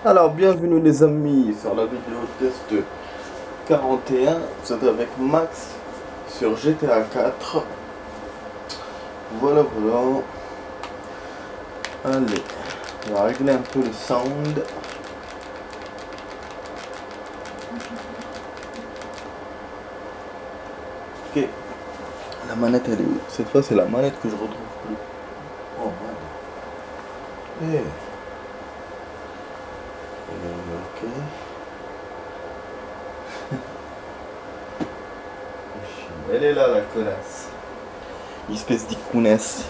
Alors, bienvenue les amis sur la vidéo test 41. Vous êtes avec Max sur GTA 4. Voilà, voilà. Allez, on va régler un peu le sound. Ok, la manette elle est où? Cette fois, c'est la manette que je retrouve plus. Oh, voilà. Eh. Ok. Elle est là, la connasse. Espèce d'icônesse.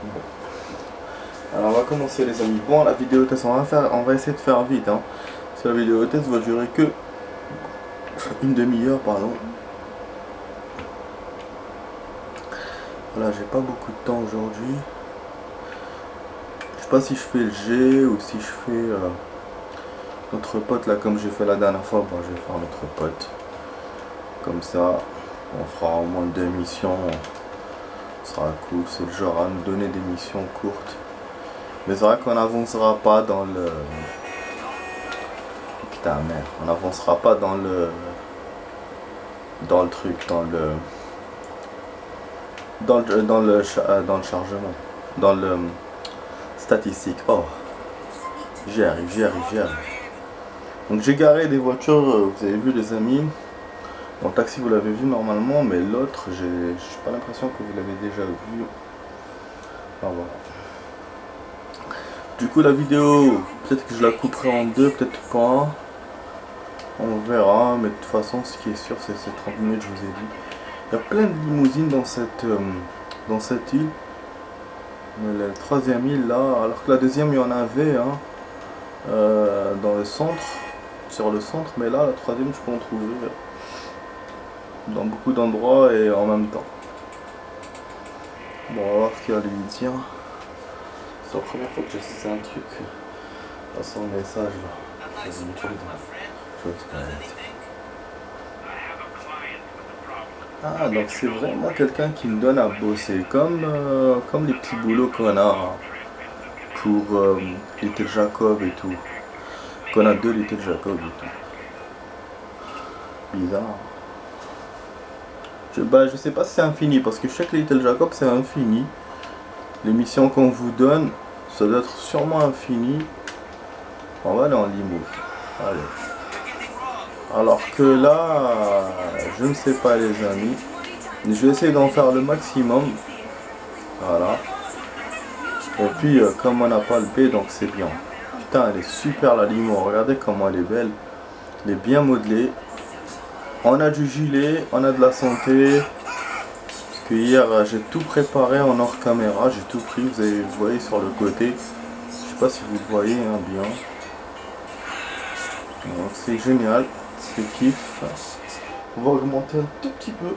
Bon. Alors, on va commencer, les amis. Bon, la vidéo test, on va essayer de faire vite. Hein. Parce que la vidéo test va durer que une demi-heure, pardon. Voilà, j'ai pas beaucoup de temps aujourd'hui. Je sais pas si je fais le G ou si je fais notre pote là, comme j'ai fait la dernière fois. Bon, je vais faire notre pote. Comme ça, on fera au moins 2 missions. Ce sera cool. C'est le genre à nous donner des missions courtes. Mais c'est vrai qu'on n'avancera pas dans le. Putain, merde. On n'avancera pas dans le. Dans le truc, dans le. Dans le chargement. Dans le. Statistique. Oh. J'y arrive, j'y arrive, j'y arrive. Donc j'ai garé des voitures, vous avez vu les amis. Bon, le taxi vous l'avez vu normalement, mais l'autre, j'ai pas l'impression que vous l'avez déjà vu. Ah, voilà. Du coup la vidéo, peut-être que je la couperai en deux, peut-être pas. On verra, mais de toute façon ce qui est sûr c'est ces 30 minutes, je vous ai dit. Il y a plein de limousines dans cette île. Mais la troisième île là, alors que la deuxième il y en avait hein, dans le centre, sur le centre, mais là la troisième je peux en trouver dans beaucoup d'endroits et en même temps. Bon, on va voir ce qu'il y a à lui dire. C'est la première fois que j'essaie un truc à son message là. Ah, donc c'est vraiment quelqu'un qui me donne à bosser, comme les petits boulots qu'on a pour Little Jacob et tout. Qu'on a deux Little Jacob et tout. Bizarre. Je sais pas si c'est infini, parce que chaque Little Jacob c'est infini. Les missions qu'on vous donne, ça doit être sûrement infini. On va aller en limo. Allez. Alors que là, je ne sais pas les amis. Je vais essayer d'en faire le maximum. Voilà. Et puis comme on n'a pas le B, donc c'est bien. Putain, elle est super la limo. Regardez comment elle est belle. Elle est bien modelée. On a du gilet, on a de la santé. Parce que hier j'ai tout préparé en hors caméra. J'ai tout pris. Vous voyez sur le côté. Je sais pas si vous le voyez hein, bien. Donc c'est génial. C'est kiff. On va augmenter un tout petit peu.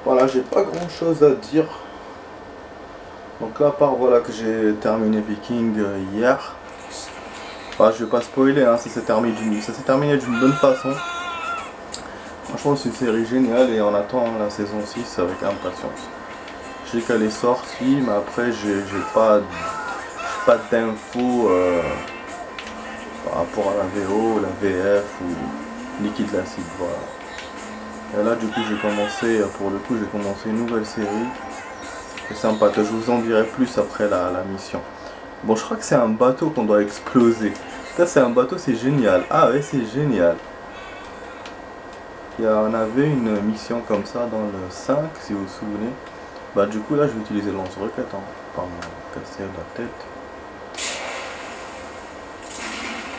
Voilà, j'ai pas grand chose à dire. Donc là, à part voilà que j'ai terminé Viking hier. Enfin, je vais pas spoiler, hein, ça s'est terminé d'une bonne façon. Franchement, c'est une série géniale et on attend la saison 6 avec impatience. Je sais qu'elle est sortie, mais après, j'ai pas d'infos par rapport à la VO, la VF ou Liquid Acid. Voilà. Et là, du coup, pour le coup, j'ai commencé une nouvelle série. C'est sympa, que je vous en dirai plus après la mission. Bon, je crois que c'est un bateau qu'on doit exploser. Ça, c'est un bateau, c'est génial. Ah ouais, c'est génial. On avait une mission comme ça dans le 5, si vous vous souvenez. Bah du coup, là, je vais utiliser le lance-roquette, hein, pour pas me casser la tête.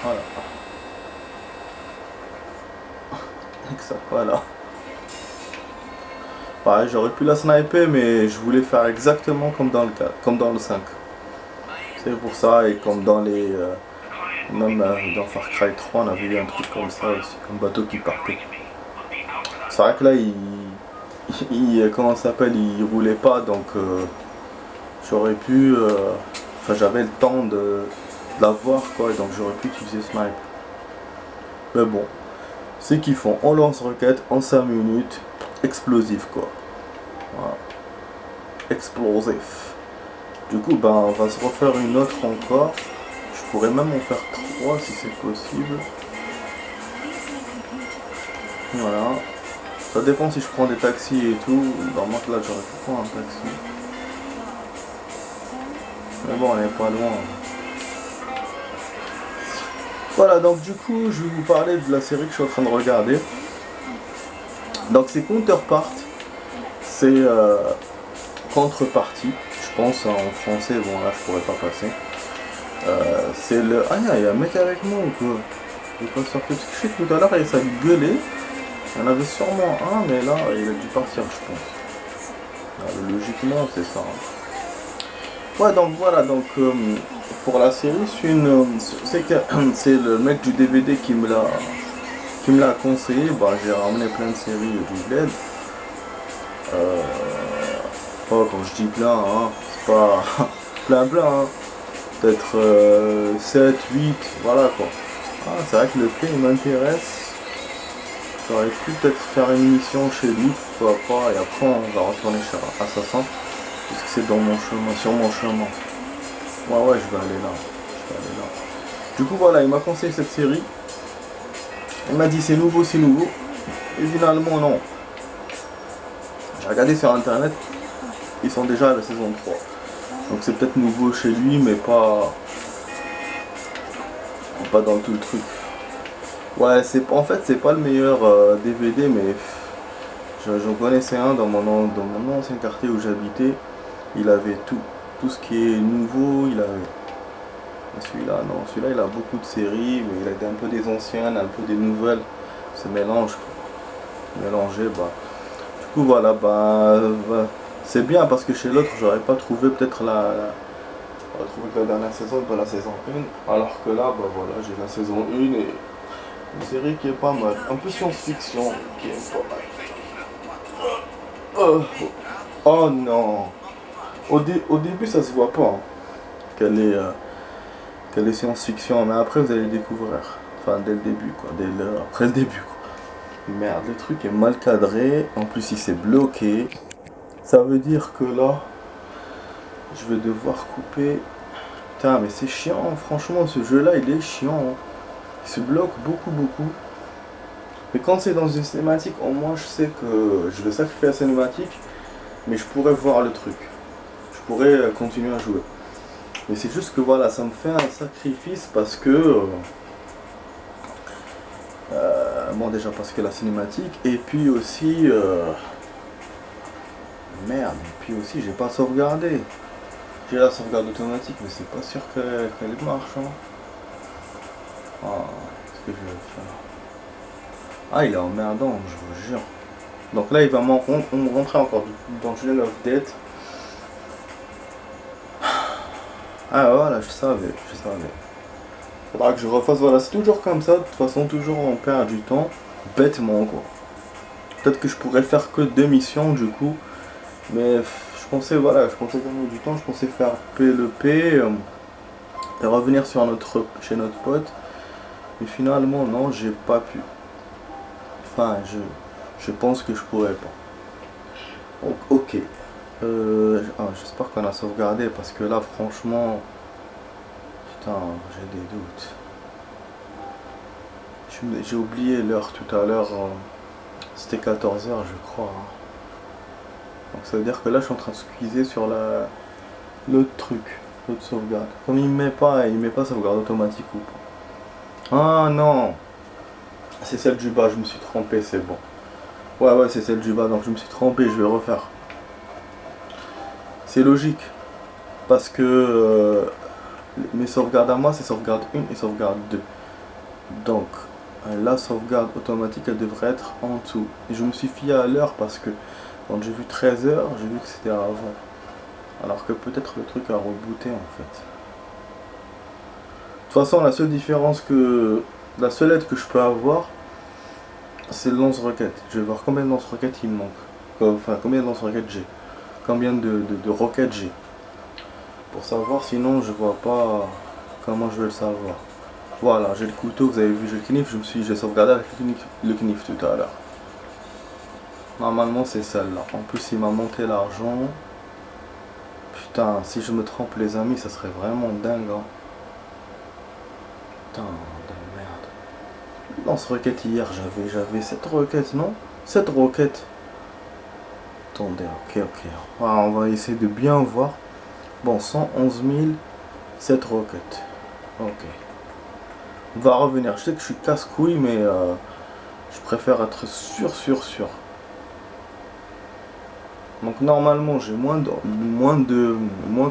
Voilà. Avec ça, voilà. Pareil, j'aurais pu la sniper, mais je voulais faire exactement comme dans le 4, comme dans le 5. C'est pour ça, et comme dans les... même dans Far Cry 3, on avait eu un truc comme ça aussi, un bateau qui partait. C'est vrai que là, comment ça s'appelle, il roulait pas, donc j'aurais pu... Enfin, j'avais le temps de l'avoir, quoi, et donc j'aurais pu utiliser Snipe. Mais bon, c'est qu'ils font, on lance requête en 5 minutes, explosif, quoi. Voilà. Explosif. Du coup, ben, on va se refaire une autre encore. Je pourrais même en faire 3 si c'est possible. Voilà. Ça dépend si je prends des taxis et tout. Normalement, là, j'aurais pu prendre un taxi. Mais bon, on n'est pas loin. Voilà, donc du coup, je vais vous parler de la série que je suis en train de regarder. Donc, c'est Counterpart. C'est Contrepartie. Je pense en français, bon là, je pourrais pas passer. C'est le... Ah, il y a un mec avec moi ou quoi? Je vais pas sortir. Parce que je sais que tout à l'heure, ça gueulait. Il y en avait sûrement un, mais là, il a dû partir, je pense. Logiquement, c'est ça. Ouais, donc voilà, donc pour la série, c'est le mec du DVD qui me l'a conseillé. Bah, j'ai ramené plein de séries du bled. Oh, quand je dis plein, hein, c'est pas plein, hein. Peut-être 7, 8, voilà quoi. Ah, c'est vrai que le play il m'intéresse. J'aurais pu peut-être faire une mission chez lui, pourquoi pas, et après on va retourner chez Assassin, parce que c'est dans mon chemin, sur mon chemin. Ouais, je vais aller là. Du coup voilà, il m'a conseillé cette série. Il m'a dit c'est nouveau. Et finalement non. J'ai regardé sur internet, ils sont déjà à la saison 3. Donc c'est peut-être nouveau chez lui, mais pas dans tout le truc. Ouais, en fait c'est pas le meilleur DVD, mais j'en connaissais un dans mon ancien quartier où j'habitais. Il avait tout ce qui est nouveau, il avait. Celui-là, non, celui-là il a beaucoup de séries, mais il a un peu des anciennes, un peu des nouvelles. C'est mélangé, bah. Du coup voilà, bah, c'est bien parce que chez l'autre j'aurais pas trouvé peut-être j'aurais trouvé que la dernière saison pas la saison 1. Alors que là, bah voilà, j'ai la saison 1 et une série qui est pas mal. Un peu science-fiction qui est pas mal. Oh non. Au début ça se voit pas hein, qu'elle est science-fiction, mais après vous allez découvrir. Enfin dès le début quoi, après le début quoi. Merde, le truc est mal cadré, en plus il s'est bloqué. Ça veut dire que là, je vais devoir couper. Putain mais c'est chiant, franchement ce jeu là il est chiant. Hein. Il se bloque beaucoup. Mais quand c'est dans une cinématique, au moins je sais que je vais sacrifier la cinématique, mais je pourrais voir le truc. Je pourrais continuer à jouer. Mais c'est juste que voilà, ça me fait un sacrifice parce que... bon déjà parce que la cinématique, et puis aussi... merde, et puis aussi j'ai pas sauvegardé. J'ai la sauvegarde automatique, mais c'est pas sûr qu'elle marche. Hein. Ah, qu'est-ce que je vais faire? Ah, il est emmerdant, je vous jure. Donc là, il va me rentrer encore dans Journal of Death. Ah voilà, je savais. Faudra que je refasse, voilà, c'est toujours comme ça, de toute façon, toujours on perd du temps, bêtement quoi. Peut-être que je pourrais faire que 2 missions du coup, mais je pensais gagner du temps, je pensais faire le P et revenir chez notre pote, mais finalement non, j'ai pas pu. Enfin, je pense que je pourrais pas. Donc, ok. J'espère qu'on a sauvegardé parce que là, franchement, putain, j'ai des doutes. J'ai oublié l'heure tout à l'heure. C'était 14 h je crois. Hein. Donc ça veut dire que là, je suis en train de squeezer sur l'autre truc, l'autre sauvegarde. Comme il met pas sauvegarde automatique ou pas. Ah non, c'est celle du bas. Je me suis trompé, c'est bon. Ouais, c'est celle du bas. Donc je me suis trompé. Je vais refaire. C'est logique. Parce que mes sauvegardes à moi, c'est sauvegarde 1 et sauvegarde 2. Donc, la sauvegarde automatique, elle devrait être en dessous. Et je me suis fié à l'heure parce que quand j'ai vu 13 h, j'ai vu que c'était avant. Alors que peut-être le truc a rebooté en fait. De toute façon, la seule aide que je peux avoir, c'est le lance-roquette. Je vais voir combien de lance-roquettes il me manque. Enfin, combien de lance-roquettes j'ai. Combien de roquettes j'ai. Pour savoir, sinon je vois pas comment je vais le savoir. Voilà, j'ai le couteau, vous avez vu, j'ai le knif, j'ai sauvegardé avec le knif tout à l'heure. Normalement c'est celle-là. En plus il m'a monté l'argent. Putain, si je me trompe les amis, ça serait vraiment dingue. Hein. Putain de merde. Lance-roquette hier, j'avais 7 roquettes, non? 7 roquettes. Attendez, ok. Ah, on va essayer de bien voir. Bon, 111 000, 7 roquettes. Ok. On va revenir. Je sais que je suis casse-couille, mais je préfère être sûr. Donc normalement j'ai moins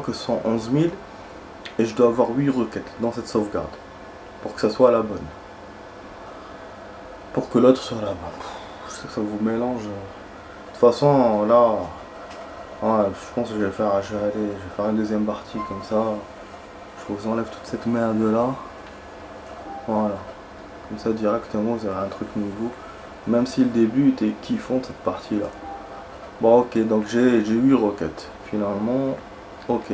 que 111 000 et je dois avoir 8 requêtes dans cette sauvegarde pour que ça soit la bonne. Pour que l'autre soit la bonne. Je sais que ça vous mélange. De toute façon là, ouais, je pense que je vais faire une deuxième partie comme ça. Je vous enlève toute cette merde là. Voilà. Comme ça directement vous avez un truc nouveau. Même si le début était kiffant cette partie là. Bon ok, donc j'ai 8 roquettes finalement. Ok.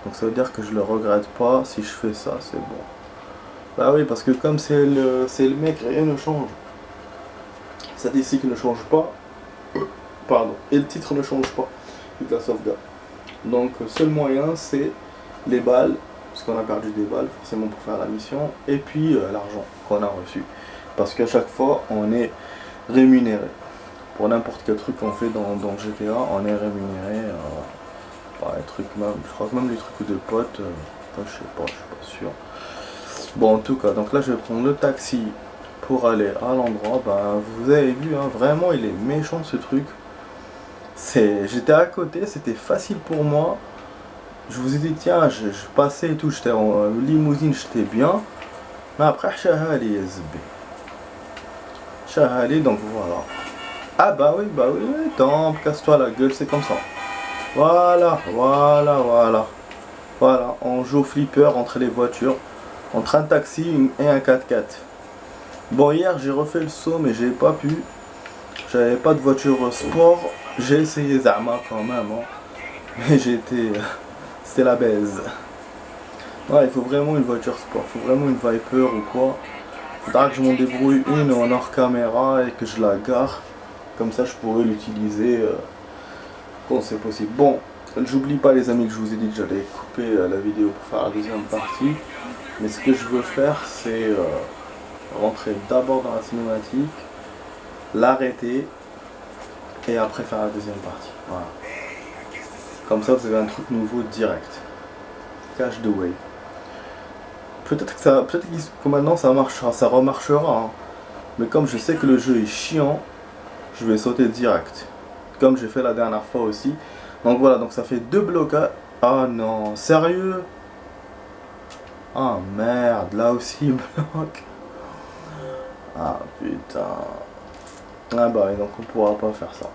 Donc ça veut dire que je le regrette pas si je fais ça, c'est bon. Bah oui, parce que comme c'est le mec, rien ne change. Statistique ne change pas. Pardon. Et le titre ne change pas. Vu que la sauvegarde. Donc le seul moyen c'est les balles. Parce qu'on a perdu des balles forcément pour faire la mission. Et puis l'argent qu'on a reçu. Parce qu'à chaque fois on est rémunéré. Pour n'importe quel truc qu'on fait dans GTA, on est rémunéré par les trucs même. Je crois que même les trucs de potes, je sais pas sûr. Bon en tout cas, donc là je vais prendre le taxi pour aller à l'endroit. Ben vous avez vu, hein, vraiment il est méchant ce truc. J'étais à côté, c'était facile pour moi. Je vous ai dit tiens, je passais et tout, j'étais en limousine, j'étais bien. Mais après Shahali Shahali, donc voilà. Ah bah oui, attends, casse-toi la gueule, c'est comme ça. Voilà, on joue au flipper entre les voitures, entre un taxi et un 4x4. Bon, hier j'ai refait le saut, mais j'ai pas pu. J'avais pas de voiture sport, j'ai essayé Zama quand même, hein. Mais c'était la baise. Ouais, il faut vraiment une voiture sport, il faut vraiment une Viper ou quoi. Faudra que je m'en débrouille une en hors caméra et que je la gare. Comme ça je pourrais l'utiliser quand c'est possible. Bon, j'oublie pas les amis que je vous ai dit que j'allais couper la vidéo pour faire la deuxième partie. Mais ce que je veux faire c'est rentrer d'abord dans la cinématique, l'arrêter et après faire la deuxième partie. Voilà. Comme ça vous avez un truc nouveau direct. Cache the wave. Peut-être que maintenant ça marchera, ça remarchera. Hein. Mais comme je sais que le jeu est chiant, je vais sauter direct. Comme j'ai fait la dernière fois aussi. Donc voilà, donc ça fait 2 blocages. Ah non, sérieux? Ah merde, là aussi il bloque. Ah putain. Ah bah donc on pourra pas faire ça.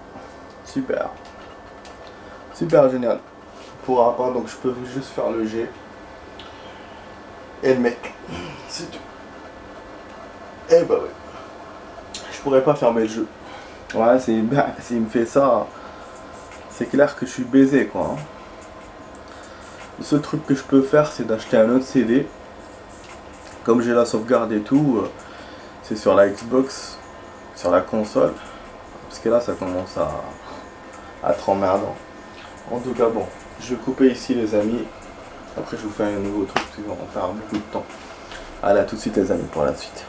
Super. Super génial. On pourra pas, donc je peux juste faire le G. Et le mec. C'est tout. Et bah ouais. Je pourrais pas fermer le jeu. Ouais, s'il me fait ça, c'est clair que je suis baisé quoi. Hein. Le seul truc que je peux faire, c'est d'acheter un autre CD. Comme j'ai la sauvegarde et tout, c'est sur la Xbox, sur la console. Parce que là, ça commence à être emmerdant. En tout cas, bon, je vais couper ici les amis. Après, je vous fais un nouveau truc qui va en faire beaucoup de temps. Allez, à tout de suite les amis pour la suite.